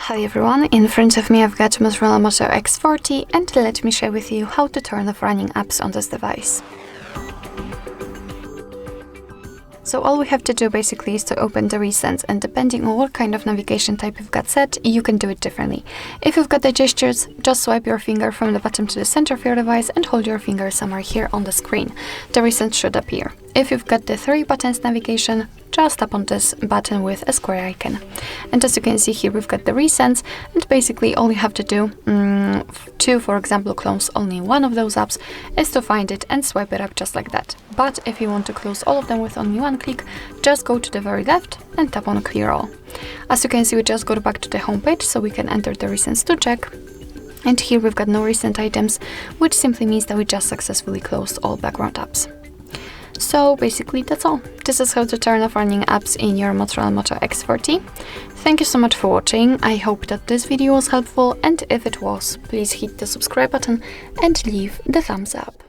Hi everyone, in front of me I've got Motorola Moto X40 and let me share with you how to turn off running apps on this device. So all we have to do basically is to open the recents, and depending on what kind of navigation type you've got set, you can do it differently. If you've got the gestures, just swipe your finger from the bottom to the center of your device and hold your finger somewhere here on the screen. The recents should appear. If you've got the 3 buttons navigation, just tap on this button with a square icon. And as you can see here, we've got the recents, and basically all you have to do to, for example, close only one of those apps is to find it and swipe it up just like that. But if you want to close all of them with only one click, just go to the very left and tap on clear all. As you can see, we just got back to the home page, so we can enter the recents to check. And here we've got no recent items, which simply means that we just successfully closed all background apps. So basically that's all. This is how to turn off running apps in your Motorola Moto X40. Thank you so much for watching. I hope that this video was helpful, and if it was, please hit the subscribe button and leave the thumbs up.